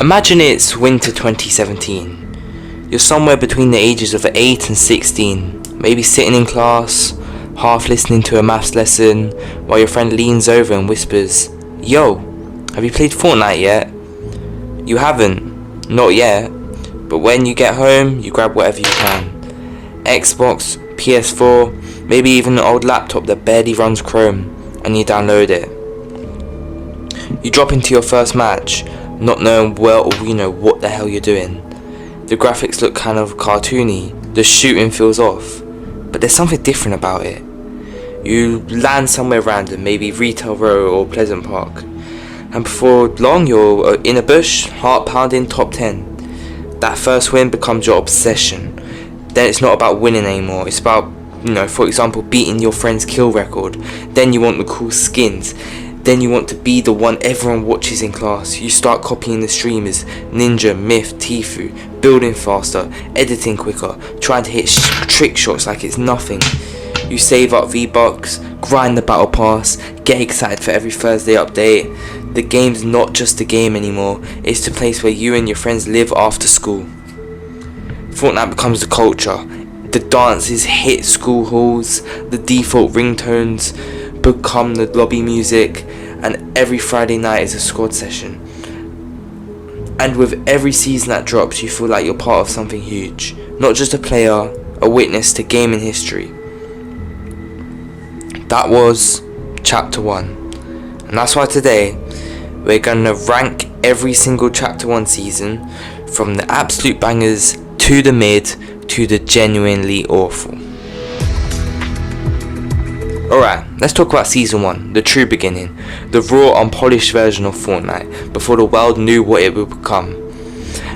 Imagine it's winter 2017. You're somewhere between the ages of 8 and 16, maybe sitting in class, half listening to a maths lesson, while your friend leans over and whispers, "Yo, have you played Fortnite yet?" You haven't, not yet, but when you get home, you grab whatever you can. Xbox, PS4, maybe even an old laptop that barely runs Chrome, and you download it. You drop into your first match, not knowing what the hell you're doing. The graphics look kind of cartoony, the shooting feels off, but there's something different about it. You land somewhere random, maybe Retail Row or Pleasant Park, and before long you're in a bush, heart pounding top 10. That first win becomes your obsession. Then it's not about winning anymore, it's about, for example, beating your friend's kill record. Then you want the cool skins. Then you want to be the one everyone watches in class. You start copying the streamers, Ninja, Myth, Tfue, building faster, editing quicker, trying to hit trick shots like it's nothing. You save up V-Bucks, grind the battle pass, get excited for every Thursday update. The game's not just a game anymore, it's the place where you and your friends live after school. Fortnite becomes the culture. The dances hit school halls, the default ringtones become the lobby music, and every Friday night is a squad session. And with every season that drops, you feel like you're part of something huge, not just a player, a witness to gaming history. That was chapter 1, and that's why today we're gonna rank every single chapter 1 season, from the absolute bangers to the mid to the genuinely awful. Alright, let's talk about Season 1, the true beginning, the raw, unpolished version of Fortnite, before the world knew what it would become.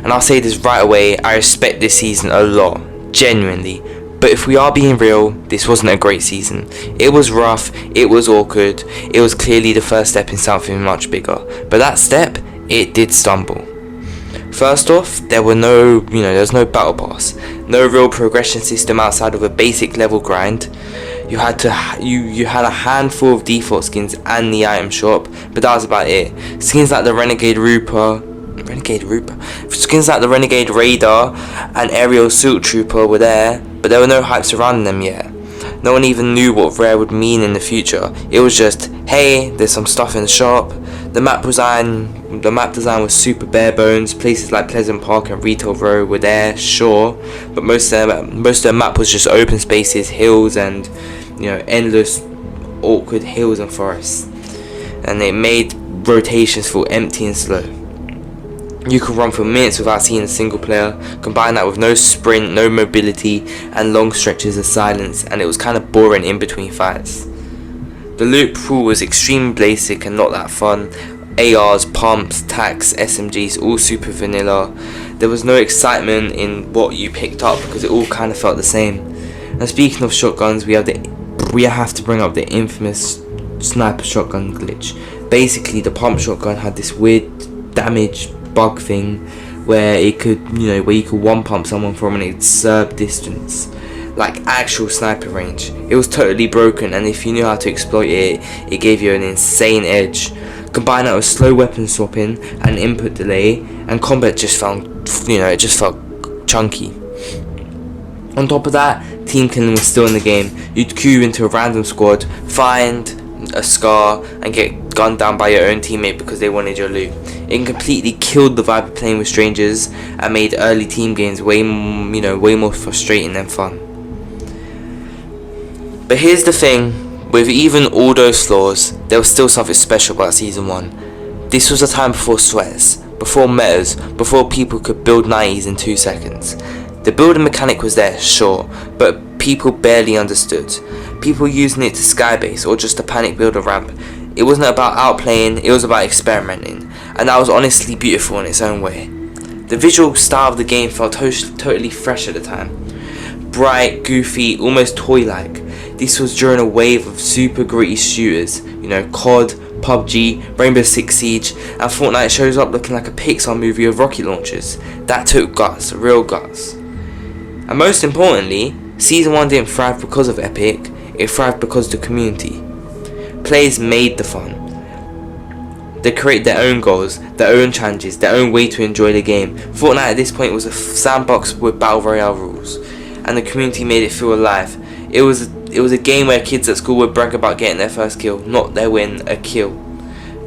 And I'll say this right away, I respect this season a lot, genuinely, but if we are being real, this wasn't a great season. It was rough, it was awkward, it was clearly the first step in something much bigger, but that step, it did stumble. First off, there was no battle pass, no real progression system outside of a basic level grind. You had a handful of default skins and the item shop, but that was about it. Skins like the skins like the Renegade Raider and Aerial Silk Trooper were there, but there were no hype surrounding them yet. No one even knew what rare would mean in the future. It was just, hey, there's some stuff in the shop. The map design was super bare bones. Places like Pleasant Park and Retail Row were there, sure, but most of the map was just open spaces, hills, and endless awkward hills and forests, and it made rotations feel empty and slow. You could run for minutes without seeing a single player. Combine that with no sprint, no mobility, and long stretches of silence, and it was kind of boring in between fights. The loot pool was extremely basic and not that fun. ARs, pumps, tacs, SMGs, all super vanilla. There was no excitement in what you picked up because it all kind of felt the same. And speaking of shotguns, we have to bring up the infamous sniper shotgun glitch. Basically, the pump shotgun had this weird damage bug thing where you could one pump someone from an absurd distance, like actual sniper range. It was totally broken, and if you knew how to exploit it, it gave you an insane edge. Combine that with slow weapon swapping and input delay, and combat just felt chunky. On top of that, team killing was still in the game. You'd queue into a random squad, find a scar, and get gunned down by your own teammate because they wanted your loot. It completely killed the vibe of playing with strangers and made early team games way more frustrating than fun. But here's the thing, with even all those flaws, there was still something special about Season 1. This was a time before sweats, before metas, before people could build 90s in 2 seconds. The building mechanic was there, sure, but people barely understood. People using it to skybase or just to panic build a ramp. It wasn't about outplaying, it was about experimenting, and that was honestly beautiful in its own way. The visual style of the game felt totally fresh at the time. Bright, goofy, almost toy-like. This was during a wave of super gritty shooters, COD, PUBG, Rainbow Six Siege, and Fortnite shows up looking like a Pixar movie of rocket launchers. That took guts, real guts. And most importantly, Season 1 didn't thrive because of Epic, it thrived because of the community. Players made the fun. They create their own goals, their own challenges, their own way to enjoy the game. Fortnite at this point was a sandbox with battle royale rules, and the community made it feel alive. It was a game where kids at school would brag about getting their first kill, not their win, a kill.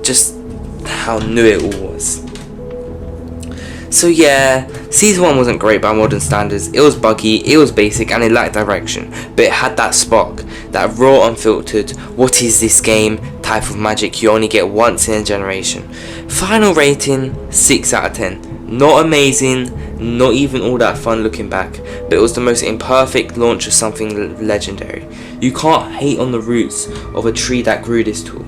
Just how new it all was. So yeah, Season 1 wasn't great by modern standards. It was buggy, it was basic, and it lacked direction. But it had that spark, that raw, unfiltered, what is this game type of magic you only get once in a generation. Final rating, 6 out of 10. Not amazing, not even all that fun looking back, but it was the most imperfect launch of something legendary. You can't hate on the roots of a tree that grew this tool.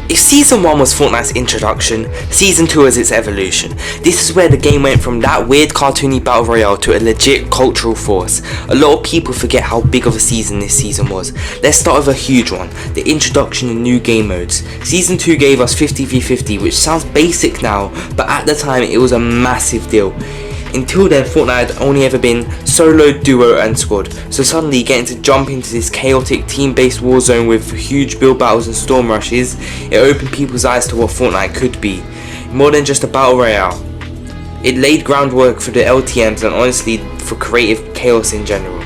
If Season 1 was Fortnite's introduction, Season 2 was its evolution. This is where the game went from that weird cartoony battle royale to a legit cultural force. A lot of people forget how big of a season this season was. Let's start with a huge one, the introduction of new game modes. Season 2 gave us 50v50, which sounds basic now, but at the time it was a massive deal. Until then, Fortnite had only ever been solo, duo and squad, so suddenly getting to jump into this chaotic team-based war zone with huge build battles and storm rushes, it opened people's eyes to what Fortnite could be, more than just a battle royale. It laid groundwork for the LTMs and honestly for creative chaos in general.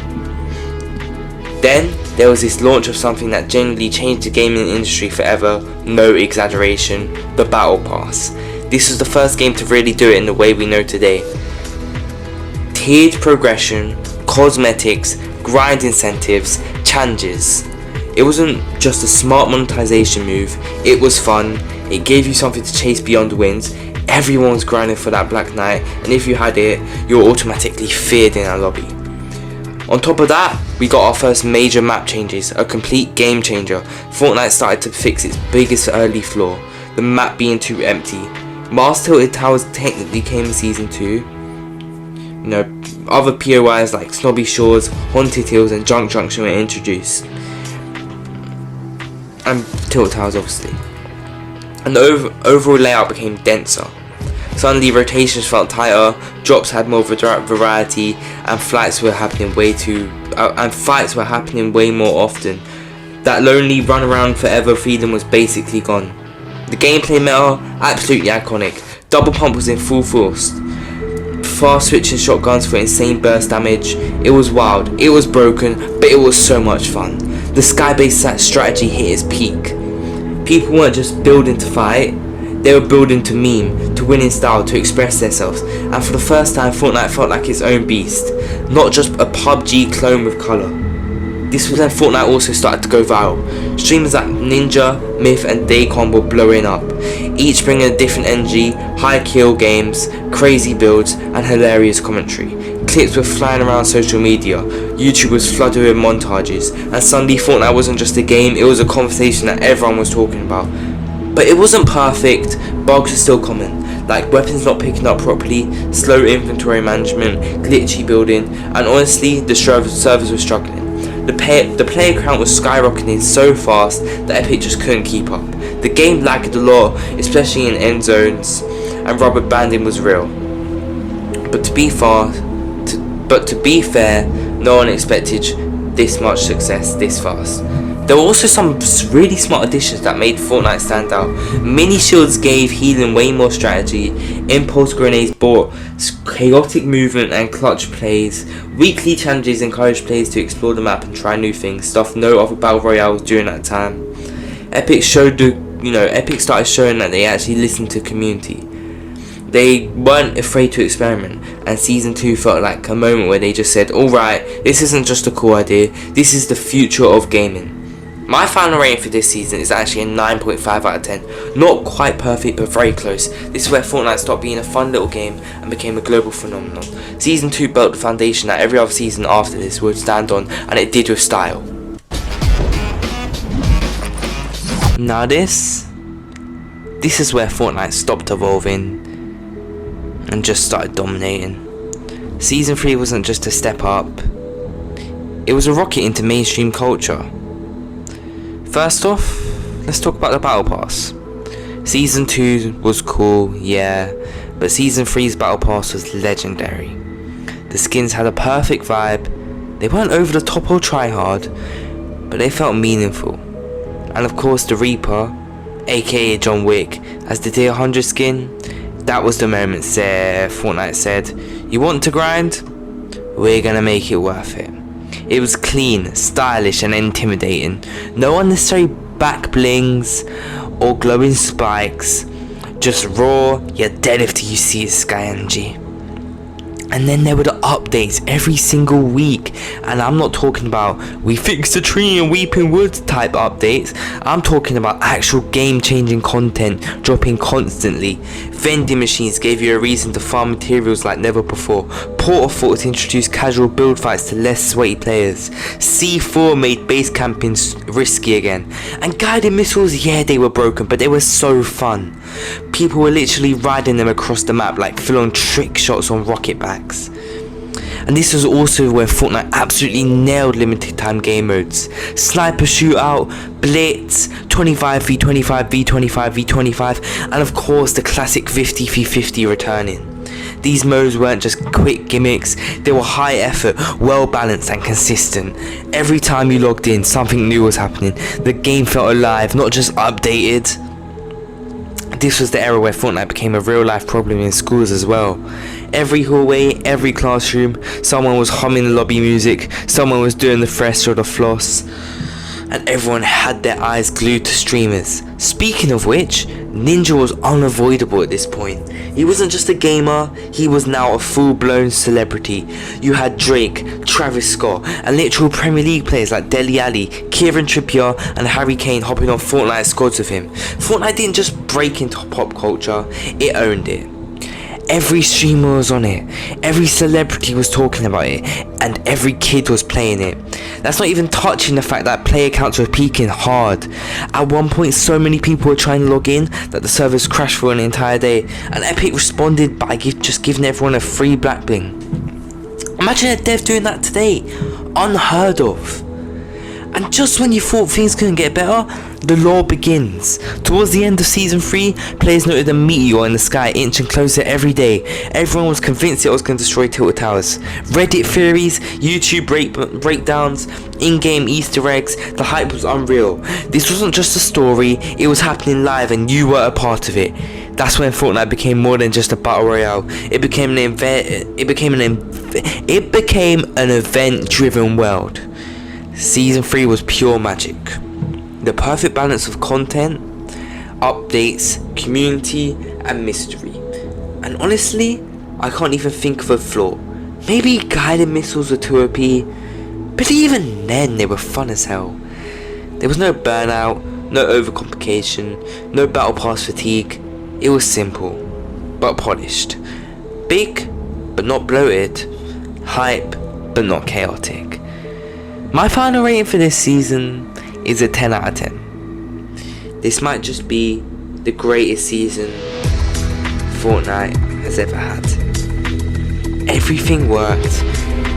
Then there was this launch of something that genuinely changed the gaming industry forever, no exaggeration, the Battle Pass. This was the first game to really do it in the way we know today. Tiered progression, cosmetics, grind incentives, challenges. It wasn't just a smart monetization move, it was fun, it gave you something to chase beyond wins. Everyone was grinding for that Black Knight, and if you had it, you were automatically feared in our lobby. On top of that, we got our first major map changes, a complete game changer. Fortnite started to fix its biggest early flaw, the map being too empty. Mars Tilted Towers technically came in Season 2. You know, other POIs like Snobby Shores, Haunted Hills and Junk Junction were introduced. And Tilt Towers obviously. And the overall layout became denser. Suddenly rotations felt tighter, drops had more variety, and fights were happening way more often. That lonely run around forever feeling was basically gone. The gameplay meta, absolutely iconic. Double pump was in full force. Fast switching shotguns for insane burst damage. It was wild, it was broken, but it was so much fun. The sky-based strategy hit its peak. People weren't just building to fight, they were building to meme, to win in style, to express themselves, and for the first time Fortnite felt like its own beast, not just a PUBG clone with colour. This was when Fortnite also started to go viral. Streamers like Ninja, Myth and Daycon were blowing up, each bringing a different energy, high kill games, crazy builds and hilarious commentary. Clips were flying around social media, YouTube was flooded with montages, and suddenly Fortnite wasn't just a game, it was a conversation that everyone was talking about. But it wasn't perfect, bugs are still common, like weapons not picking up properly, slow inventory management, glitchy building, and honestly the servers were struggling. The player count was skyrocketing so fast that Epic just couldn't keep up. The game lagged a lot, especially in end zones, and rubber banding was real. But to be fair, no one expected this much success this fast. There were also some really smart additions that made Fortnite stand out. Mini shields gave healing way more strategy, impulse grenades brought chaotic movement and clutch plays, weekly challenges encouraged players to explore the map and try new things, stuff no other battle royale was during that time. Epic started showing that they actually listened to community. They weren't afraid to experiment, and Season 2 felt like a moment where they just said, alright, this isn't just a cool idea, this is the future of gaming. My final rating for this season is actually a 9.5 out of 10. Not quite perfect, but very close. This is where Fortnite stopped being a fun little game and became a global phenomenon. Season 2 built the foundation that every other season after this would stand on, and it did with style. Now this is where Fortnite stopped evolving and just started dominating. Season 3 wasn't just a step up, it was a rocket into mainstream culture. First off, let's talk about the Battle Pass. Season 2 was cool, yeah, but Season 3's Battle Pass was legendary. The skins had a perfect vibe, They weren't over the top or try hard, but they felt meaningful. And of course the Reaper, aka John Wick, as the tier 100 skin, that was the moment Fortnite said, you want to grind? We're gonna make it worth it. It was clean, stylish and intimidating. No unnecessary back blings or glowing spikes. Just raw, you're dead if you see a sky energy. And then there were the updates every single week, and I'm not talking about we fixed a tree in Weeping Woods type updates. I'm talking about actual game changing content dropping constantly. Vending machines gave you a reason to farm materials like never before. Portal Forts introduced casual build fights to less sweaty players. C4 made base camping risky again. And guided missiles, yeah, they were broken, but they were so fun. People were literally riding them across the map like full-on trick shots on rocket backs. And this was also where Fortnite absolutely nailed limited time game modes. Sniper shootout, blitz, 25v25, v25, v25, and of course the classic 50v50 returning. These modes weren't just quick gimmicks, they were high effort, well balanced and consistent. Every time you logged in, something new was happening. The game felt alive, not just updated. This was the era where Fortnite became a real life problem in schools as well. Every hallway, every classroom, someone was humming the lobby music, someone was doing the fresh or the floss, and everyone had their eyes glued to streamers. Speaking of which, Ninja was unavoidable at this point. He wasn't just a gamer, he was now a full-blown celebrity. You had Drake, Travis Scott, and literal Premier League players like Dele Alli, Kieran Trippier, and Harry Kane hopping on Fortnite squads with him. Fortnite didn't just break into pop culture, it owned it. Every streamer was on it, every celebrity was talking about it, and every kid was playing it. That's not even touching the fact that player counts were peaking hard. At one point so many people were trying to log in that the servers crashed for an entire day, and Epic responded by just giving everyone a free black bling. Imagine a dev doing that today, unheard of. And just when you thought things couldn't get better, the lore begins. Towards the end of Season 3, players noted a meteor in the sky inching closer every day. Everyone was convinced it was going to destroy Tilted Towers. Reddit theories, YouTube breakdowns, in-game Easter eggs, the hype was unreal. This wasn't just a story, it was happening live and you were a part of it. That's when Fortnite became more than just a battle royale. It became an event-driven world. Season 3 was pure magic. The perfect balance of content, updates, community, and mystery. And honestly, I can't even think of a flaw. Maybe guided missiles were too OP, but even then they were fun as hell. There was no burnout, no overcomplication, no battle pass fatigue. It was simple, but polished. Big, but not bloated. Hype, but not chaotic. My final rating for this season is a 10 out of 10. This might just be the greatest season Fortnite has ever had. Everything worked,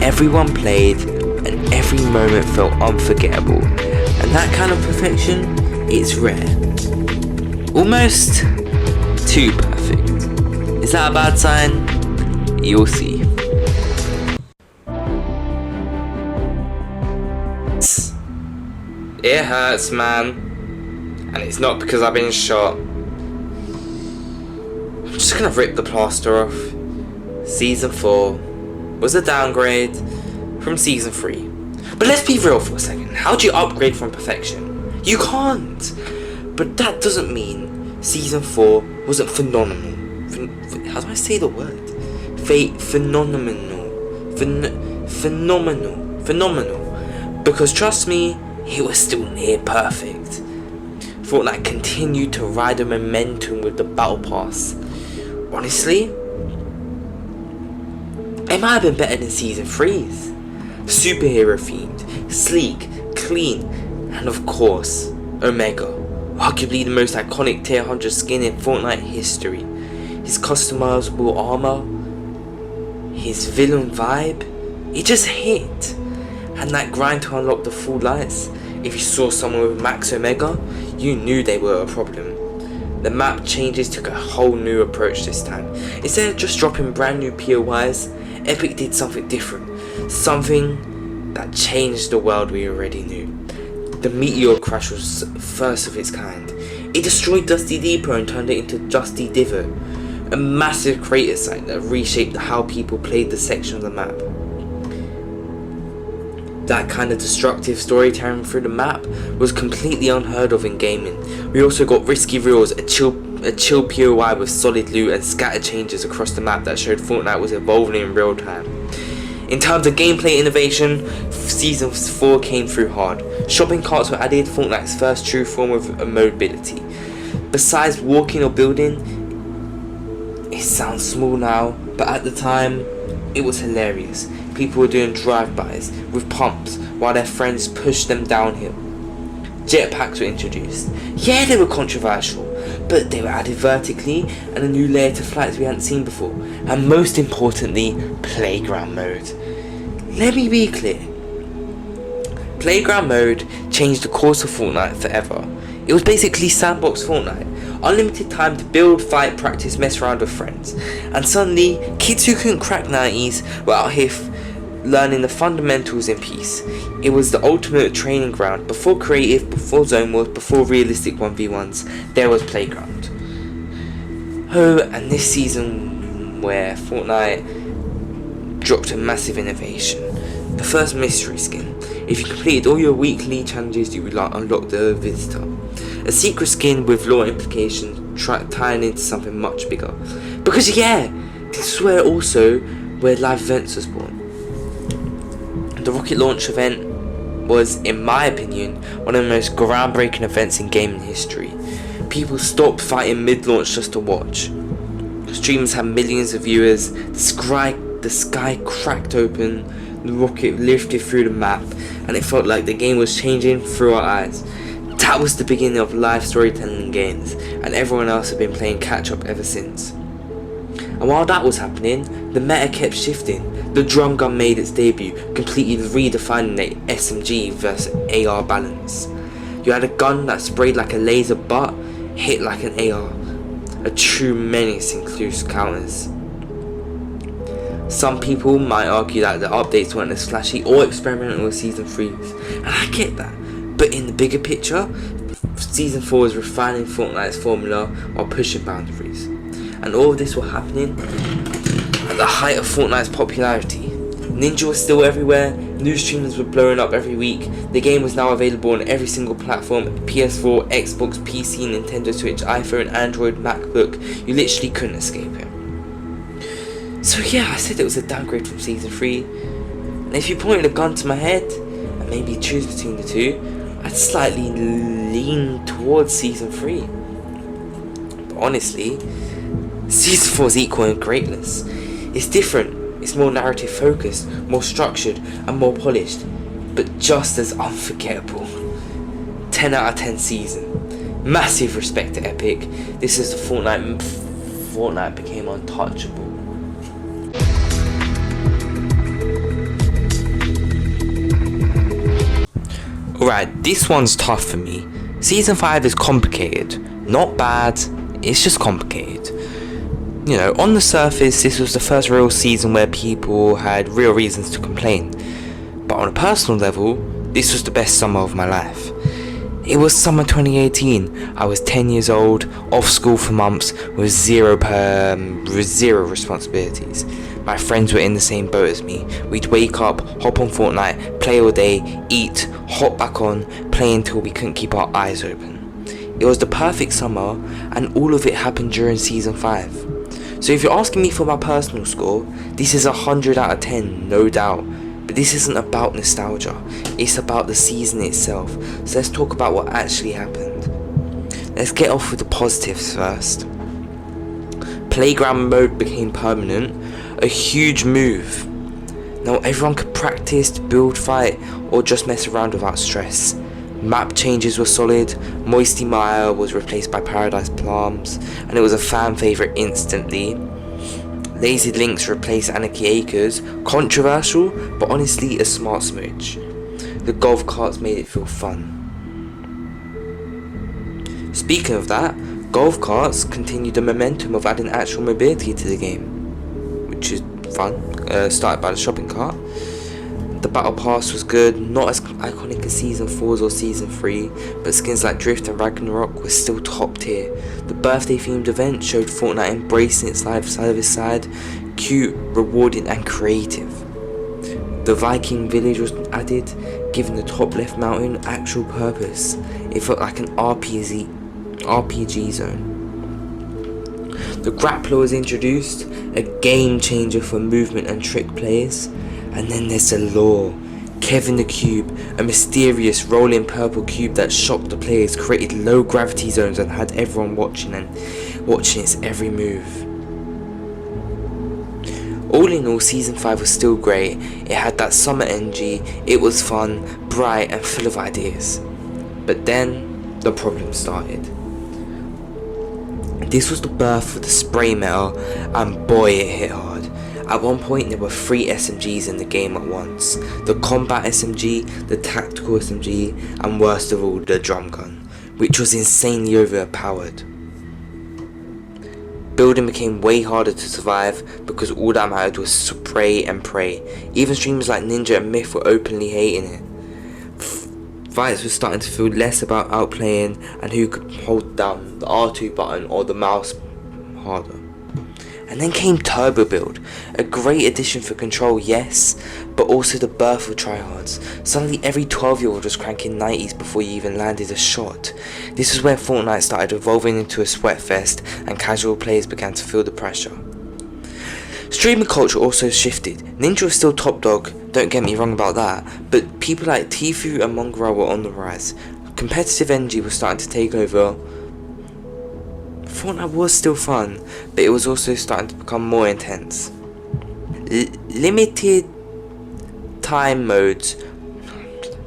everyone played, and every moment felt unforgettable. And that kind of perfection is rare. Almost too perfect. Is that a bad sign? You'll see. It hurts, man, and it's not because I've been shot. I'm just gonna rip the plaster off. Season 4 was a downgrade from Season 3. But let's be real for a second. How do you upgrade from perfection? You can't. But that doesn't mean Season 4 wasn't phenomenal. How do I say the word? Phenomenal. Because trust me, it was still near perfect. Fortnite continued to ride the momentum with the battle pass. Honestly, it might have been better than Season 3's. Superhero themed, sleek, clean, and of course, Omega, arguably the most iconic tier 100 skin in Fortnite history. His customizable armor, his villain vibe, it just hit. And that grind to unlock the full lights. If you saw someone with max Omega, you knew they were a problem. The map changes took a whole new approach this time. Instead of just dropping brand new POIs, Epic did something different. Something that changed the world we already knew. The meteor crash was first of its kind. It destroyed Dusty Depot and turned it into Dusty Divot, a massive crater site that reshaped how people played the section of the map. That kind of destructive storytelling through the map was completely unheard of in gaming. We also got risky reels, a chill POI with solid loot and scattered changes across the map that showed Fortnite was evolving in real time. In terms of gameplay innovation, Season 4 came through hard. Shopping carts were added, Fortnite's first true form of mobility. Besides walking or building, it sounds small now, but at the time, it was hilarious. People were doing drive-bys with pumps while their friends pushed them downhill. Jetpacks were introduced. Yeah, they were controversial, but they were added vertically and a new layer to flights we hadn't seen before. And most importantly, playground mode. Let me be clear. Playground mode changed the course of Fortnite forever. It was basically sandbox Fortnite. Unlimited time to build, fight, practice, mess around with friends. And suddenly, kids who couldn't crack 90s were out here learning the fundamentals in peace. It was the ultimate training ground. Before creative, before zone wars, before realistic 1v1s, there was playground. Oh, and this season where Fortnite dropped a massive innovation. The first mystery skin. If you completed all your weekly challenges, you would unlock the Visitor. A secret skin with lore implications tying into something much bigger. Because yeah, this is where live events was born. The rocket launch event was, in my opinion, one of the most groundbreaking events in gaming history. People stopped fighting mid-launch just to watch. Streamers had millions of viewers, the sky cracked open, the rocket lifted through the map, and it felt like the game was changing through our eyes. That was the beginning of live storytelling in games, and everyone else had been playing catch up ever since. And while that was happening, the meta kept shifting. The drum gun made its debut, completely redefining the SMG versus AR balance. You had a gun that sprayed like a laser but hit like an AR, a true menace in close counters. Some people might argue that the updates weren't as flashy or experimental as Season 3's, and I get that. But in the bigger picture, Season 4 is refining Fortnite's formula while pushing boundaries. And all of this was happening at the height of Fortnite's popularity. Ninja was still everywhere, new streamers were blowing up every week, the game was now available on every single platform, PS4, Xbox, PC, Nintendo Switch, iPhone, Android, MacBook, you literally couldn't escape it. So yeah, I said it was a downgrade from Season 3, and if you pointed a gun to my head, and maybe choose between the two, I'd slightly lean towards Season 3. But honestly, Season 4 is equal in greatness. It's different, it's more narrative focused, more structured and more polished, but just as unforgettable. 10 out of 10 season. Massive respect to Epic. This is the Fortnite became untouchable. Alright, this one's tough for me. Season 5 is complicated. Not bad, it's just complicated. You know, on the surface, this was the first real season where people had real reasons to complain. But on a personal level, this was the best summer of my life. It was summer 2018. I was 10 years old, off school for months, with zero responsibilities. My friends were in the same boat as me. We'd wake up, hop on Fortnite, play all day, eat, hop back on, play until we couldn't keep our eyes open. It was the perfect summer, and all of it happened during Season 5. So if you're asking me for my personal score, this is 100 out of 10, no doubt. But this isn't about nostalgia, it's about the season itself. So let's talk about what actually happened. Let's get off with the positives first. Playground mode became permanent, a huge move. Now everyone could practice, build, fight, or just mess around without stress. Map changes were solid, Moisty Mire was replaced by Paradise Plums, and it was a fan favourite instantly. Lazy Links replaced Anarchy Acres, controversial, but honestly a smart smooch. The golf carts made it feel fun. Speaking of that, golf carts continued the momentum of adding actual mobility to the game, which is fun, started by the shopping cart. The battle pass was good, not as iconic as season 4's or season 3, but skins like Drift and Ragnarok were still top tier. The birthday themed event showed Fortnite embracing its live service side, cute, rewarding and creative. The Viking village was added, giving the top left mountain actual purpose. It felt like an RPG zone. The grappler was introduced, a game changer for movement and trick players. And then there's the lore. Kevin the Cube, a mysterious rolling purple cube that shocked the players, created low gravity zones and had everyone watching its every move. All in all, season 5 was still great. It had that summer energy, it was fun, bright and full of ideas. But then the problem started. This was the birth of the spray metal, and boy it hit hard. At one point there were 3 SMGs in the game at once. The combat SMG, the tactical SMG, and worst of all, the drum gun, which was insanely overpowered. Building became way harder to survive because all that mattered was spray and pray. Even streamers like Ninja and Myth were openly hating it. Fights were starting to feel less about outplaying and who could hold down the R2 button or the mouse harder. And then came Turbo Build, a great addition for control, yes, but also the birth of tryhards. Suddenly every 12-year-old was cranking 90s before you even landed a shot. This was where Fortnite started evolving into a sweatfest and casual players began to feel the pressure. Streamer culture also shifted. Ninja was still top dog, don't get me wrong about that, but people like Tfue and Mongrel were on the rise. Competitive energy was starting to take over. Fortnite was still fun, but it was also starting to become more intense. Limited time modes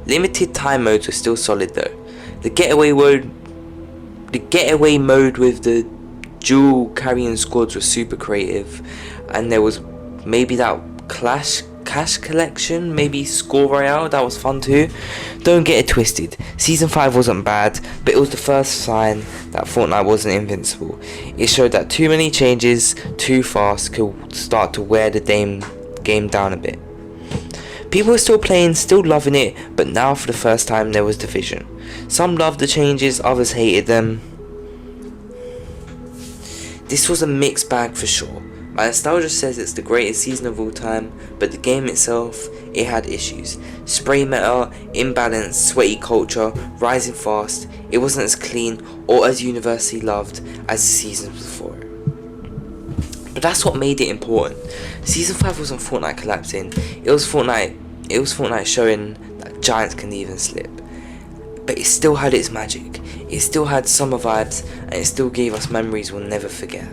were still solid though. The getaway mode with the dual carrying squads was super creative, and there was maybe that cash collection, maybe score royale, that was fun too. Don't get it twisted, season 5 wasn't bad, but it was the first sign that Fortnite wasn't invincible. It showed that too many changes too fast could start to wear the game down a bit. People were still playing, still loving it, but now for the first time there was division. Some loved the changes, others hated them. This was a mixed bag for sure. My nostalgia says it's the greatest season of all time, but the game itself, it had issues. Spray metal, imbalanced, sweaty culture, rising fast. It wasn't as clean or as universally loved as the seasons before it. But that's what made it important. Season 5 wasn't Fortnite collapsing, it was Fortnite showing that giants can even slip. But it still had its magic, it still had summer vibes, and it still gave us memories we'll never forget.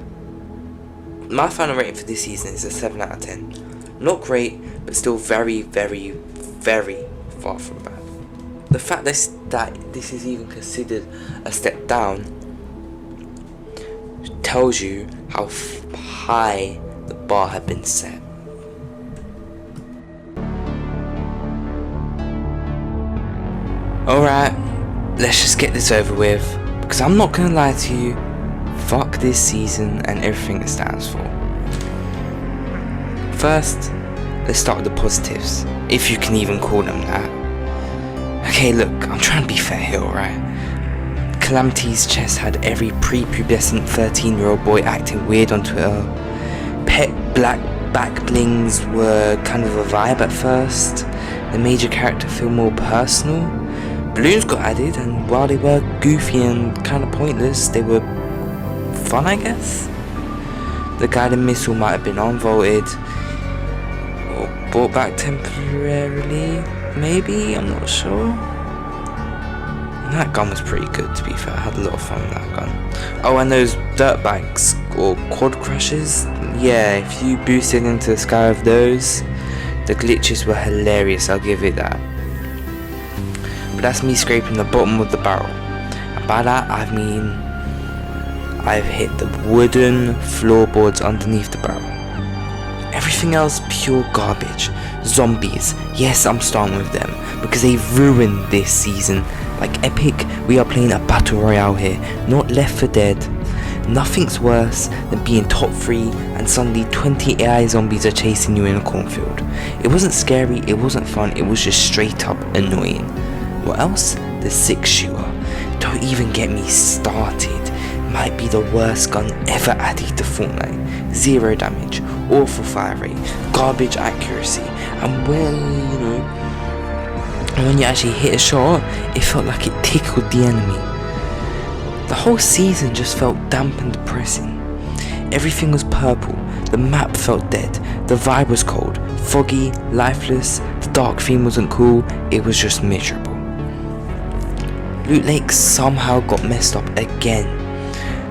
My final rating for this season is a 7 out of 10. Not great, but still very, very, very far from bad. The fact that this is even considered a step down tells you how high the bar had been set. Alright, let's just get this over with, because I'm not gonna lie to you, fuck this season and everything it stands for. First, let's start with the positives, if you can even call them that. Okay, look, I'm trying to be fair here, alright? Calamity's chest had every prepubescent 13-year-old boy acting weird on Twitter. Pet black back blings were kind of a vibe at first. The major character feel more personal. Balloons got added, and while they were goofy and kind of pointless, they were fun, I guess. The guided missile might have been unvaulted or brought back temporarily, maybe, I'm not sure. And that gun was pretty good, to be fair. I had a lot of fun with that gun. Oh, and those dirtbags or quad crushes, yeah, if you boosted into the sky with those, the glitches were hilarious, I'll give it that. But that's me scraping the bottom of the barrel, and by that I mean I've hit the wooden floorboards underneath the barrel. Everything else pure garbage. Zombies, yes, I'm starting with them because they ruined this season. Like Epic, we are playing a battle royale here, not Left 4 Dead. Nothing's worse than being top 3 and suddenly 20 AI zombies are chasing you in a cornfield. It wasn't scary, it wasn't fun, it was just straight up annoying. What else? The 6-shooter. Don't even get me started. Might be the worst gun ever added to Fortnite. 0 damage, awful fire rate, garbage accuracy, and when you actually hit a shot, it felt like it tickled the enemy. The whole season just felt damp and depressing. Everything was purple, the map felt dead, the vibe was cold, foggy, lifeless, the dark theme wasn't cool, it was just miserable. Loot Lake somehow got messed up again,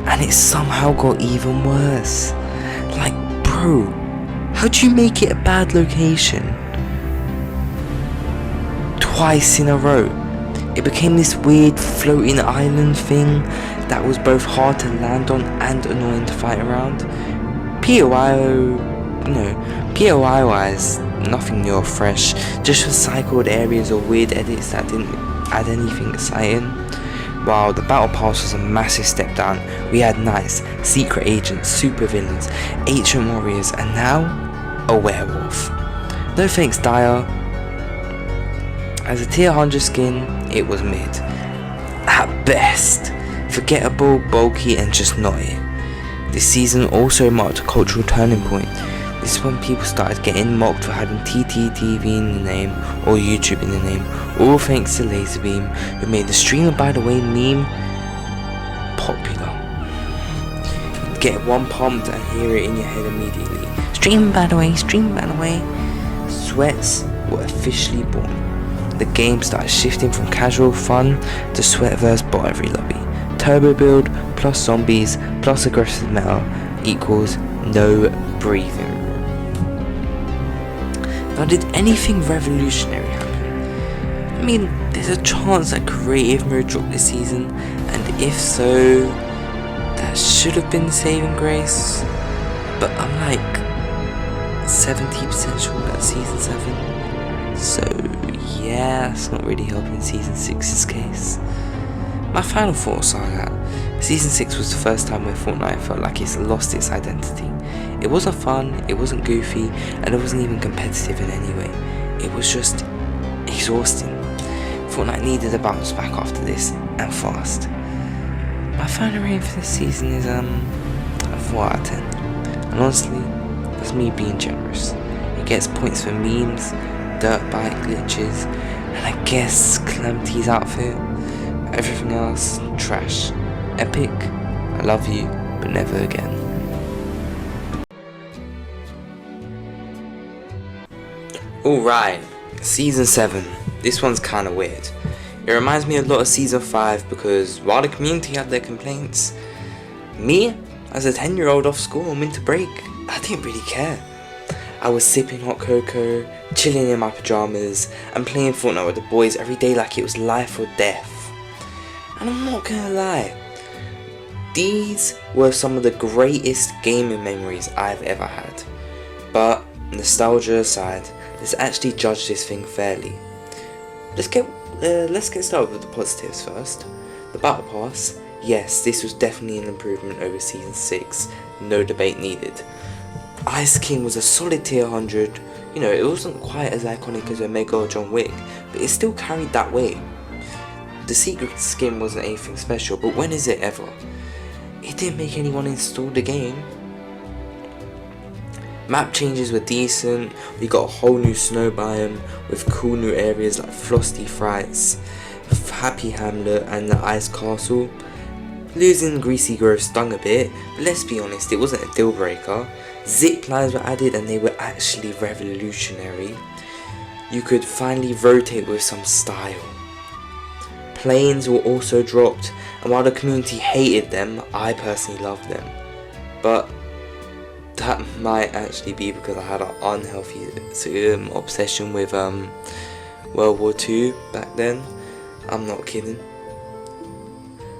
and it somehow got even worse. Like, bro, how do you make it a bad location? Twice in a row. It became this weird floating island thing that was both hard to land on and annoying to fight around. POI wise, nothing new or fresh, just recycled areas or weird edits that didn't add anything exciting. While the battle pass was a massive step down, we had knights, secret agents, super villains, ancient warriors, and now, a werewolf. No thanks, Dyer. As a tier 100 skin, it was mid. At best, forgettable, bulky, and just not it. This season also marked a cultural turning point. This is when people started getting mocked for having TTTV in the name or YouTube in the name, all thanks to Laserbeam, who made the streamer by the way meme popular. You'd get one pumped and hear it in your head immediately. Stream by the way, stream by the way. Sweats were officially born. The game started shifting from casual fun to sweat versus bot every lobby. Turbo build plus zombies plus aggressive meta equals no breathing room. Now, did anything revolutionary happen? I mean, there's a chance that creative mode dropped this season, and if so, that should have been the saving grace. But I'm like 70% sure that's season 7. So yeah, it's not really helping season 6's case. My final thoughts are that season 6 was the first time where Fortnite felt like it's lost its identity. It wasn't fun, it wasn't goofy, and it wasn't even competitive in any way. It was just exhausting. Fortnite needed a bounce back after this, and fast. My final rating for this season is a 4 out of 10. And honestly, that's me being generous. It gets points for memes, dirt bike glitches, and I guess Calamity's outfit. Everything else, trash. Epic, I love you, but never again. Alright, season 7. This one's kinda weird. It reminds me a lot of season 5 because while the community had their complaints, me, as a 10-year-old off school on winter break, I didn't really care. I was sipping hot cocoa, chilling in my pajamas, and playing Fortnite with the boys every day like it was life or death. And I'm not gonna lie, these were some of the greatest gaming memories I've ever had. But, nostalgia aside, let's actually judge this thing fairly. Let's get started with the positives first. The battle pass, yes, this was definitely an improvement over season 6, no debate needed. Ice King was a solid tier 100, it wasn't quite as iconic as Omega or John Wick, but it still carried that weight. The secret skin wasn't anything special, but when is it ever? It didn't make anyone install the game. Map changes were decent, we got a whole new snow biome with cool new areas like Frosty Frights, Happy Hamlet and the Ice Castle. Losing Greasy Grove stung a bit, but let's be honest, it wasn't a deal breaker. Zip lines were added and they were actually revolutionary. You could finally rotate with some style. Planes were also dropped, and while the community hated them, I personally loved them. But that might actually be because I had an unhealthy obsession with World War II back then. I'm not kidding.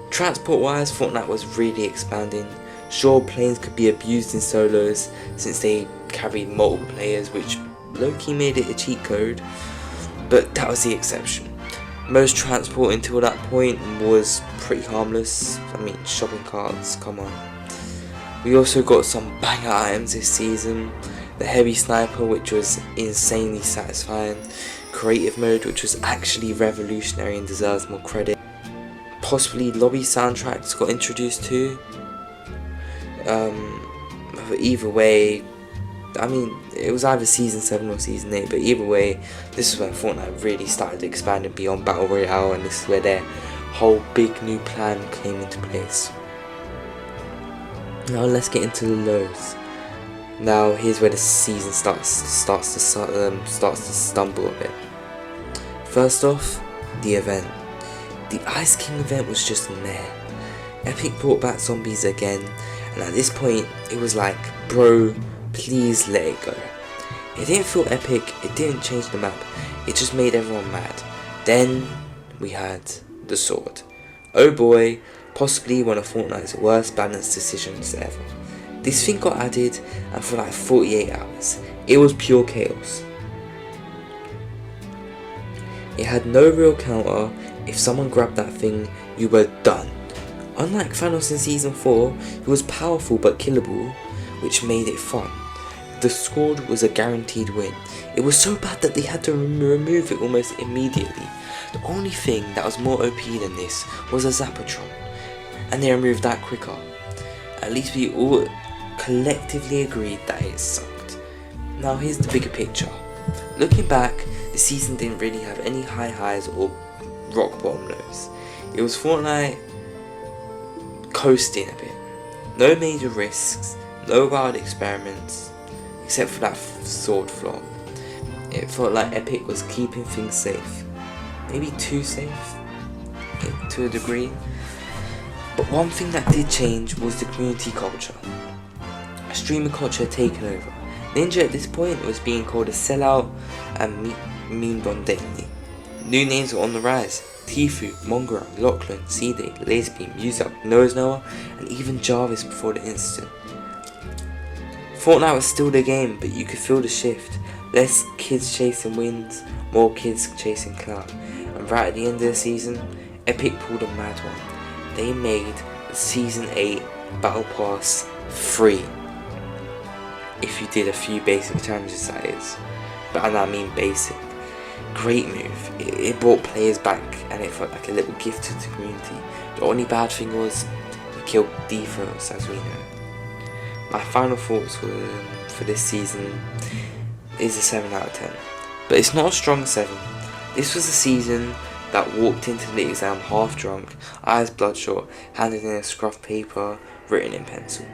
Transport wise, Fortnite was really expanding. Sure, planes could be abused in solos since they carried multiple players, which low-key made it a cheat code, but that was the exception. Most transport until that point was pretty harmless. I mean, shopping carts, come on. We also got some banger items this season. The heavy sniper, which was insanely satisfying. Creative mode, which was actually revolutionary and deserves more credit. Possibly lobby soundtracks got introduced too. But either way, I mean, it was either season 7 or season 8, but either way, this is when Fortnite really started expanding beyond Battle Royale, and this is where their whole big new plan came into place. Now let's get into the lows. Now here's where the season starts to stumble a bit. First off, the event. The Ice King event was just meh. Epic brought back zombies again, and at this point it was like, bro, please let it go. It didn't feel epic, it didn't change the map, it just made everyone mad. Then we had the sword. Oh boy, possibly one of Fortnite's worst balanced decisions ever. This thing got added, and for like 48 hours, it was pure chaos. It had no real counter. If someone grabbed that thing, you were done. Unlike Thanos in season 4, it was powerful but killable, which made it fun. The sword was a guaranteed win. It was so bad that they had to remove it almost immediately. The only thing that was more OP than this was a Zapatron, and they removed that quicker. At least we all collectively agreed that it sucked. Now here's the bigger picture. Looking back, the season didn't really have any high highs or rock bottom lows. It was Fortnite coasting a bit. No major risks, no wild experiments, except for that sword flop. It felt like Epic was keeping things safe. Maybe too safe, to a degree. But one thing that did change was the community culture. Streamer culture had taken over. Ninja at this point was being called a sellout and memed on daily. New names were on the rise. Tfue, Mongrel, Lachlan, C-Day, Laserbeam, Uzak, Nose Noah, and even Jarvis before the incident. Fortnite was still the game, but you could feel the shift. Less kids chasing wins, more kids chasing clout. And right at the end of the season, Epic pulled a mad one. They made the Season 8 Battle Pass free. If you did a few basic challenges, that is. But I mean basic. Great move. It brought players back, and it felt like a little gift to the community. The only bad thing was, it killed defense, as we know. My final thoughts for this season is a 7 out of 10. But it's not a strong 7. This was a season that walked into the exam half drunk, eyes bloodshot, handed in a scruff paper, written in pencil.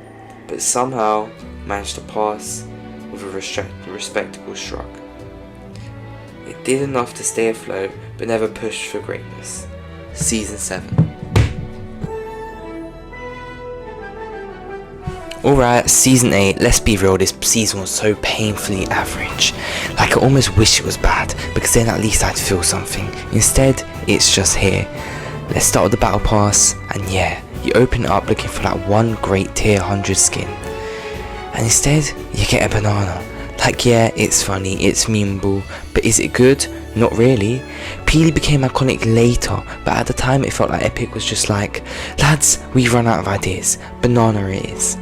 But somehow managed to pass with a respectable shrug. It did enough to stay afloat, but never pushed for greatness. Season 7. Alright, Season 8, let's be real, this season was so painfully average. Like I almost wish it was bad, because then at least I'd feel something. Instead, it's just here. Let's start with the Battle Pass, and yeah, you open it up looking for that one great tier 100 skin. And instead, you get a banana. Like yeah, it's funny, it's memeable, but is it good? Not really. Peely became iconic later, but at the time it felt like Epic was just like, lads, we've run out of ideas, banana it is.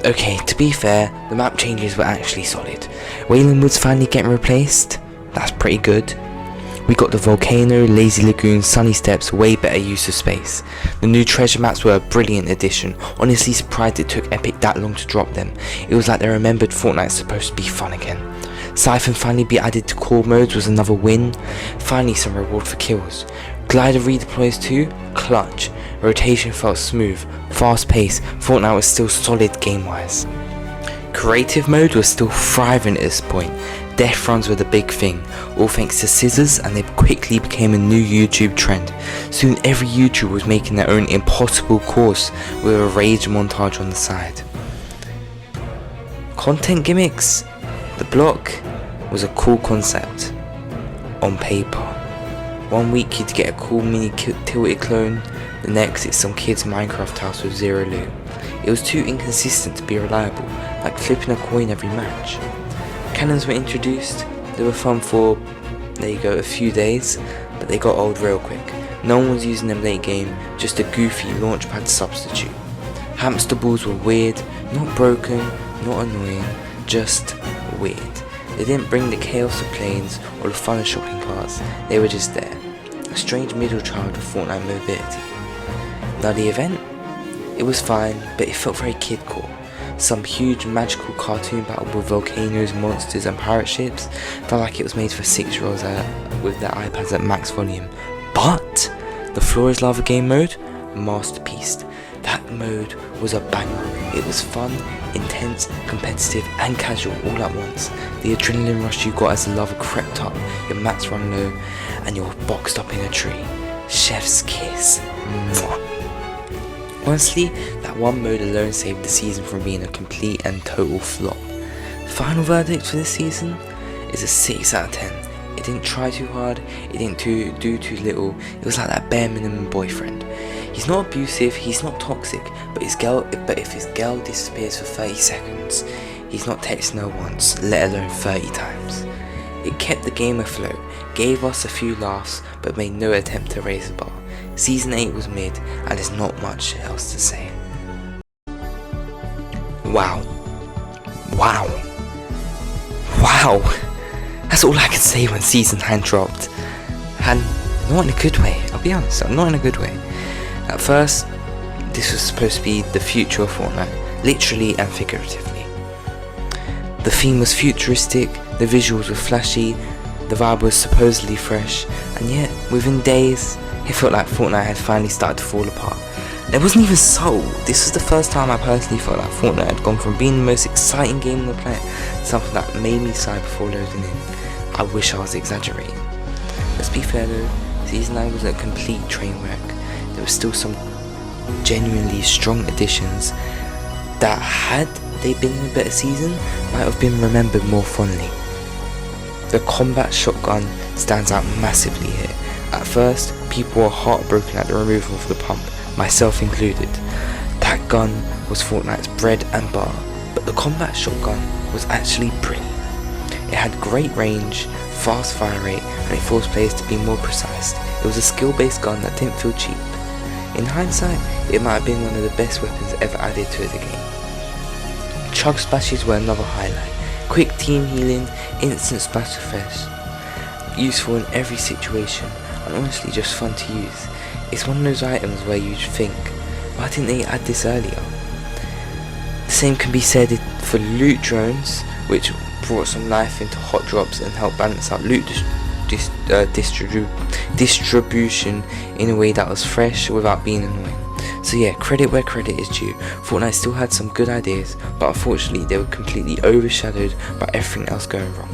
Okay, to be fair, the map changes were actually solid. Wailing Woods finally getting replaced, that's pretty good. We got the Volcano, Lazy Lagoon, Sunny Steps, way better use of space. The new treasure maps were a brilliant addition, honestly surprised it took Epic that long to drop them. It was like they remembered Fortnite's supposed to be fun again. Siphon finally be added to core modes was another win, finally some reward for kills. Glider redeploys too, clutch. Rotation felt smooth, fast paced, Fortnite was still solid game wise. Creative mode was still thriving at this point. Death runs were the big thing, all thanks to scissors, and they quickly became a new YouTube trend. Soon every YouTuber was making their own impossible course with a rage montage on the side. Content gimmicks? The block was a cool concept on paper. One week you'd get a cool mini tilted clone, the next it's some kid's Minecraft house with zero loot. It was too inconsistent to be reliable, like flipping a coin every match. Cannons were introduced, they were fun for, there you go, a few days, but they got old real quick. No one was using them late game, just a goofy launchpad substitute. Hamster balls were weird, not broken, not annoying, just weird. They didn't bring the chaos of planes or the fun of shopping carts, they were just there. A strange middle child of Fortnite mobility. Now the event? It was fine, but it felt very kid-core. Some huge magical cartoon battle with volcanoes, monsters and pirate ships felt like it was made for 6-year-olds with their iPads at max volume. But the Floor is Lava game mode? Masterpiece. That mode was a banger. It was fun, intense, competitive and casual all at once. The adrenaline rush you got as the lava crept up, your mats run low and you're boxed up in a tree. Chef's kiss. Mwah. Honestly, that one mode alone saved the season from being a complete and total flop. Final verdict for this season is a 6 out of 10. It didn't try too hard, it didn't do too little, it was like that bare minimum boyfriend. He's not abusive, he's not toxic, but if his girl disappears for 30 seconds, he's not texting her once, let alone 30 times. It kept the game afloat, gave us a few laughs, but made no attempt to raise the bar. Season 8 was mid, and there's not much else to say. Wow. That's all I can say when Season 9 dropped. And not in a good way, I'll be honest, not in a good way. At first, this was supposed to be the future of Fortnite, literally and figuratively. The theme was futuristic, the visuals were flashy, the vibe was supposedly fresh, and yet, within days, it felt like Fortnite had finally started to fall apart. It wasn't even so. This was the first time I personally felt like Fortnite had gone from being the most exciting game on the planet to something that made me sigh before loading in. I wish I was exaggerating. Let's be fair though, Season 9 wasn't a complete train wreck. There were still some genuinely strong additions that, had they been in a better season, might have been remembered more fondly. The combat shotgun stands out massively here. At first, people were heartbroken at the removal of the pump, myself included. That gun was Fortnite's bread and butter, but the combat shotgun was actually brilliant. It had great range, fast fire rate, and it forced players to be more precise. It was a skill-based gun that didn't feel cheap. In hindsight, it might have been one of the best weapons ever added to the game. Chug splashes were another highlight. Quick team healing, instant splash refresh. Useful in every situation, and honestly just fun to use. It's one of those items where you'd think, why didn't they add this earlier? The same can be said for loot drones, which brought some life into hot drops and helped balance out loot distribution in a way that was fresh without being annoying. So yeah, credit where credit is due. Fortnite still had some good ideas, but unfortunately they were completely overshadowed by everything else going wrong.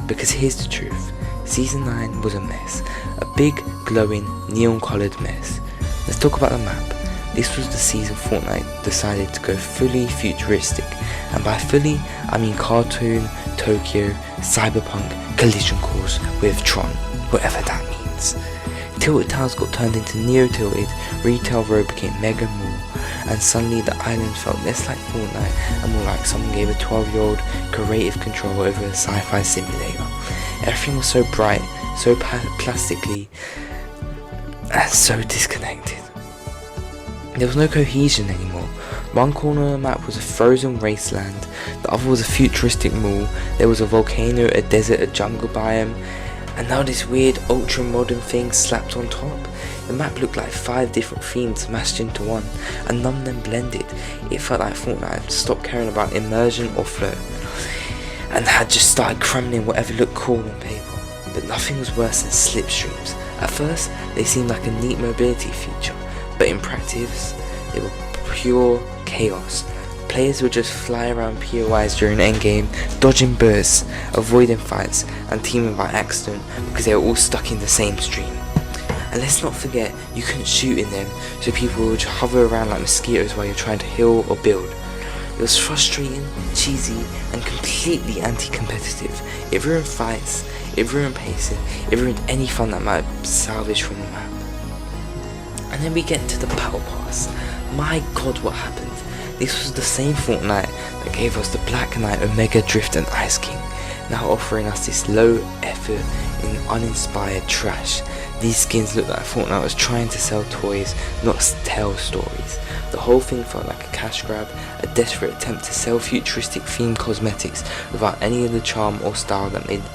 Because here's the truth, Season 9 was a mess. A big, glowing, neon-coloured mess. Let's talk about the map. This was the season Fortnite decided to go fully futuristic, and by fully, I mean cartoon, Tokyo, cyberpunk, collision course with Tron, whatever that means. Tilted Towers got turned into Neo-Tilted, Retail Row became Mega Mall, and suddenly the island felt less like Fortnite and more like someone gave a 12-year-old creative control over a sci-fi simulator. Everything was so bright, so plastically, and so disconnected. There was no cohesion anymore. One corner of the map was a frozen wasteland, the other was a futuristic mall, there was a volcano, a desert, a jungle biome, and now this weird ultra modern thing slapped on top. The map looked like 5 different themes smashed into one, and none of them blended. It felt like Fortnite had stopped caring about immersion or flow, and had just started cramming whatever looked cool on paper. But nothing was worse than slipstreams. At first, they seemed like a neat mobility feature, but in practice, they were pure chaos. Players would just fly around POIs during endgame, dodging bursts, avoiding fights, and teaming by accident because they were all stuck in the same stream. And let's not forget, you couldn't shoot in them, so people would just hover around like mosquitoes while you're trying to heal or build. It was frustrating, cheesy, and completely anti-competitive. It ruined fights, it ruined pacing, it ruined any fun that might be salvaged from the map. And then we get to the Battle Pass. My god, what happened? This was the same Fortnite that gave us the Black Knight, Omega Drift and Ice King, now offering us this low effort and uninspired trash. These skins look like Fortnite was trying to sell toys, not tell stories. The whole thing felt like a cash grab, a desperate attempt to sell futuristic themed cosmetics without any of the charm or style that made the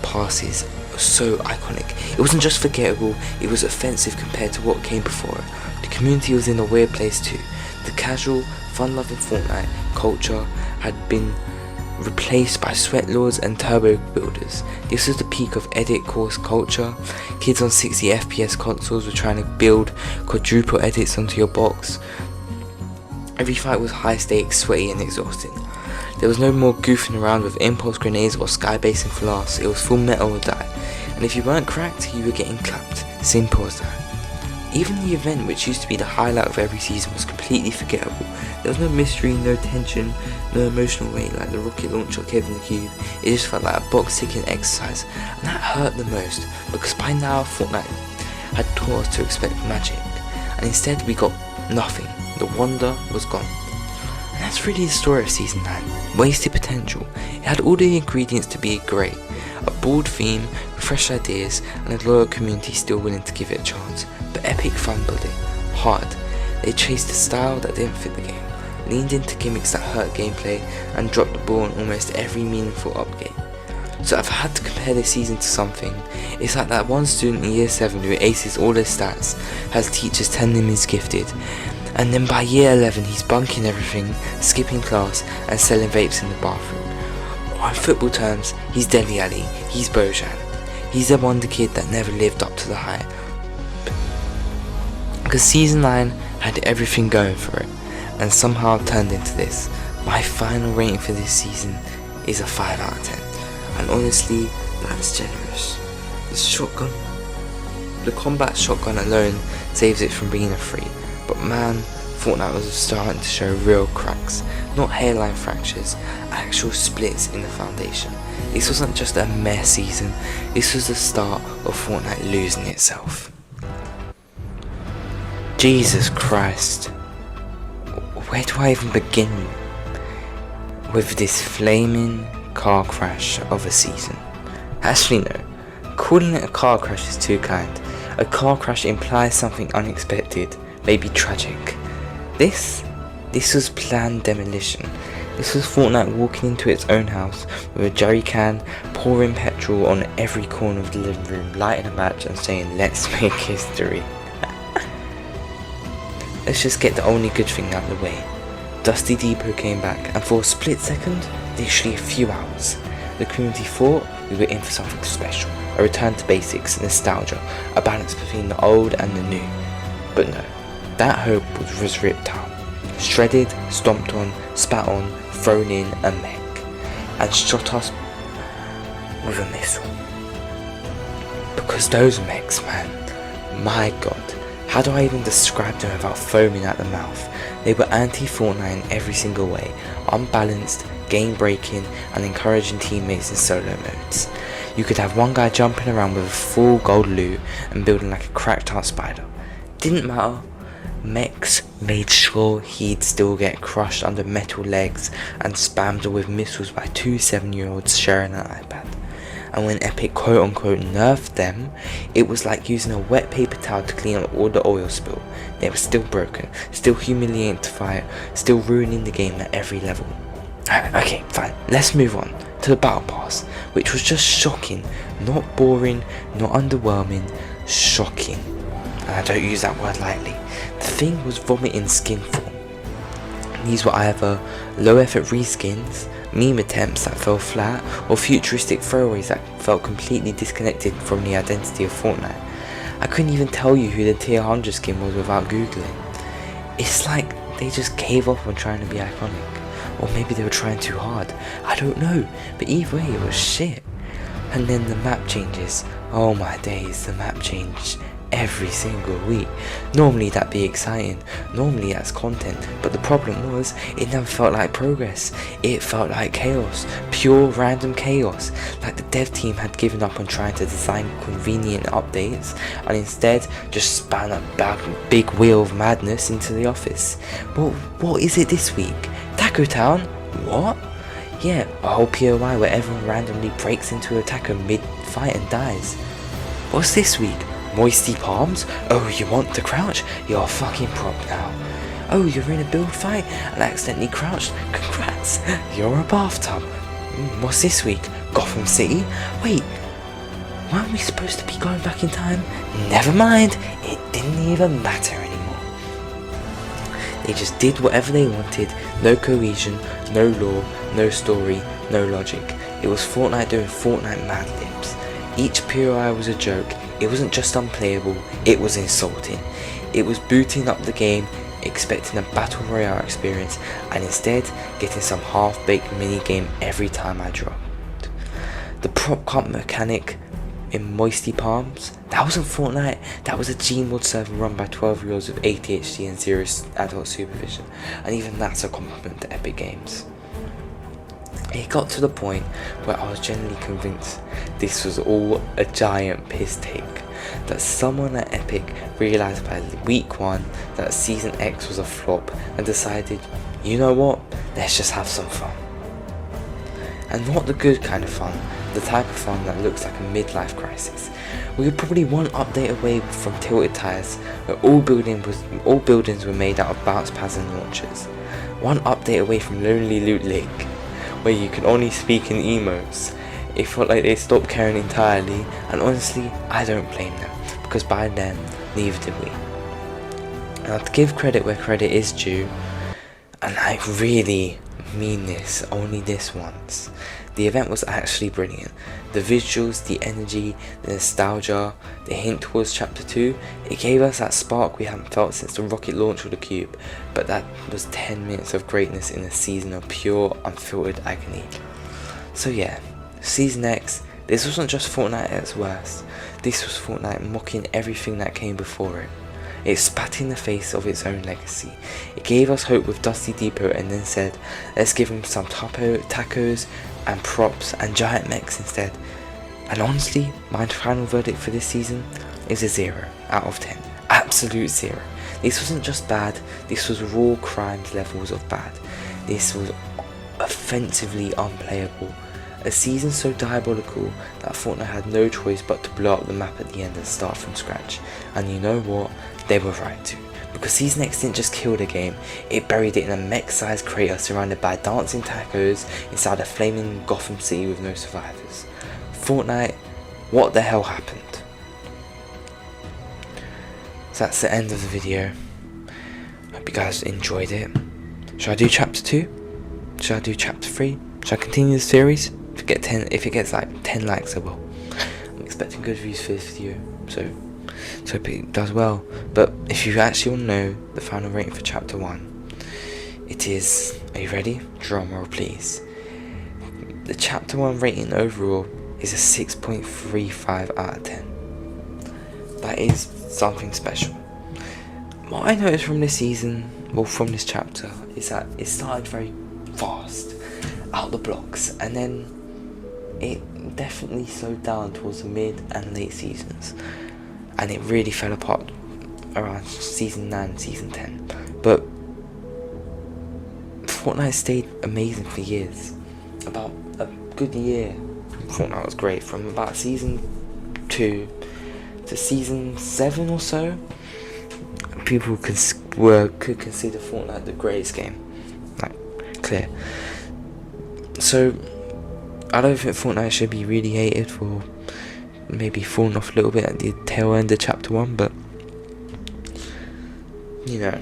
passes so iconic. It wasn't just forgettable, it was offensive compared to what came before it. The community was in a weird place too. The casual, fun-loving Fortnite culture had been replaced by sweatlords and turbo builders. This was the peak of edit course culture. Kids on 60 FPS consoles were trying to build quadruple edits onto your box. Every fight was high stakes, sweaty and exhausting. There was no more goofing around with impulse grenades or skybasing for laughs. It was full metal or die, and if you weren't cracked, you were getting clapped. Simple as that. Even the event, which used to be the highlight of every season, was completely forgettable. There was no mystery, no tension, no emotional weight like the rocket launch or Kevin the Cube. It just felt like a box ticking exercise, and that hurt the most, because by now Fortnite had taught us to expect magic, and instead we got nothing. The wonder was gone. And that's really the story of Season 9. Wasted potential. It had all the ingredients to be great. A bold theme, fresh ideas, and a loyal community still willing to give it a chance. But epic fun building. Hard. They chased a style that didn't fit the game, leaned into gimmicks that hurt gameplay, and dropped the ball on almost every meaningful upgrade. So if I had to compare this season to something, it's like that one student in year 7 who aces all their stats, has teachers telling him he's gifted, and then by year 11 he's bunking everything, skipping class, and selling vapes in the bathroom. Or in football terms, he's Dele Alli, he's Bojan. He's the wonder kid that never lived up to the hype. Because Season 9 had everything going for it, and somehow turned into this. My final rating for this season is a 5 out of 10. And honestly, that's generous. The combat shotgun alone saves it from being a 3. But man, Fortnite was starting to show real cracks. Not hairline fractures, actual splits in the foundation. This wasn't just a meh season, this was the start of Fortnite losing itself. Jesus Christ. Where do I even begin with this flaming car crash of a season? Actually no, calling it a car crash is too kind. A car crash implies something unexpected, maybe tragic. This was planned demolition. This was Fortnite walking into its own house with a jerry can, pouring petrol on every corner of the living room, lighting a match and saying, "Let's make history." Let's just get the only good thing out of the way. Dusty Depot came back, and for a split second, literally a few hours, the community thought we were in for something special. A return to basics, nostalgia, a balance between the old and the new. But no, that hope was ripped out. Shredded, stomped on, spat on, thrown in a mech, and shot us with a missile. Because those mechs, man, my god, how do I even describe them without foaming at the mouth? They were anti-Fortnite in every single way, unbalanced, game-breaking, and encouraging teammates in solo modes. You could have one guy jumping around with a full gold loot and building like a cracked out spider. Didn't matter. Mechs made sure he'd still get crushed under metal legs and spammed with missiles by 2 7-year-olds sharing an iPad. And when Epic quote-unquote nerfed them, it was like using a wet paper towel to clean up all the oil spill. They were still broken, still humiliating to fight, still ruining the game at every level. Okay, fine, let's move on to the Battle Pass, which was just shocking. Not boring, not underwhelming, shocking. And I don't use that word lightly. The thing was vomiting skin form. These were either low effort reskins, meme attempts that fell flat, or futuristic throwaways that felt completely disconnected from the identity of Fortnite. I couldn't even tell you who the tier 100 skin was without googling. It's like they just gave up on trying to be iconic. Or maybe they were trying too hard. I don't know, but either way it was shit. And then the map changes. Oh my days, the map changed every single week. Normally that'd be exciting, normally that's content, but the problem was it never felt like progress. It felt like chaos, pure random chaos, like the dev team had given up on trying to design convenient updates and instead just span a big wheel of madness into the office. Well, what is it this week? Taco Town? What? Yeah, a whole POI where everyone randomly breaks into a taco mid-fight and dies. What's this week? Moisty palms? Oh, you want to crouch? You're fucking prop now. Oh, you're in a build fight and accidentally crouched? Congrats, you're a bathtub. What's this week? Gotham City? Wait, weren't we supposed to be going back in time? Never mind, it didn't even matter anymore. They just did whatever they wanted, no cohesion, no law, no story, no logic. It was Fortnite doing Fortnite Mad Libs. Each POI was a joke. It wasn't just unplayable, it was insulting. It was booting up the game, expecting a battle royale experience, and instead getting some half-baked mini-game every time I dropped. The prop comp mechanic in Moisty Palms, that wasn't Fortnite, that was a Gmod server run by 12-year-olds with ADHD and zero adult supervision, and even that's a compliment to Epic Games. It got to the point where I was genuinely convinced this was all a giant piss take, that someone at Epic realised by week 1 that Season X was a flop and decided, you know what, let's just have some fun. And not the good kind of fun, the type of fun that looks like a midlife crisis. We were probably one update away from Tilted Tires, where all buildings were made out of bounce pads and launchers. One update away from Lonely Loot Lake, where you can only speak in emotes. It felt like they stopped caring entirely, and honestly, I don't blame them, because by then, neither did we. Now, to give credit where credit is due, and I really mean this, only this once, the event was actually brilliant. The visuals, the energy, the nostalgia, the hint towards Chapter 2, it gave us that spark we hadn't felt since the rocket launch of the cube, but that was 10 minutes of greatness in a season of pure, unfiltered agony. So yeah, Season X, this wasn't just Fortnite at its worst, this was Fortnite mocking everything that came before it. It spat in the face of its own legacy. It gave us hope with Dusty Depot and then said, let's give him some tacos and props and giant mechs instead. And honestly, my final verdict for this season is a 0 out of 10. Absolute 0. This wasn't just bad, this was raw crimes levels of bad. This was offensively unplayable. A season so diabolical that Fortnite had no choice but to blow up the map at the end and start from scratch. And you know what? They were right to. Because Season X didn't just kill the game, it buried it in a mech-sized crater surrounded by dancing tacos inside a flaming Gotham City with no survivors. Fortnite, what the hell happened? So that's the end of the video. Hope you guys enjoyed it. Should I do Chapter 2? Should I do Chapter 3? Should I continue the series? If it gets like 10 likes, I will. I'm expecting good views for this video, so hope it does well. But if you actually want to know the final rating for Chapter 1, it is, are you ready? Drum roll please. The Chapter 1 rating overall is a 6.35 out of 10. That is something special. What I noticed from this season, well from this chapter, is that it started very fast, out the blocks, and then it definitely slowed down towards the mid and late seasons, and it really fell apart around Season 9, Season 10. But Fortnite stayed amazing for years. About a good year, Fortnite was great. From about Season 2 to Season 7 or so, people could consider Fortnite the greatest game. Like, clear. So, I don't think Fortnite should be really hated for maybe falling off a little bit at the tail end of Chapter 1, but, you know.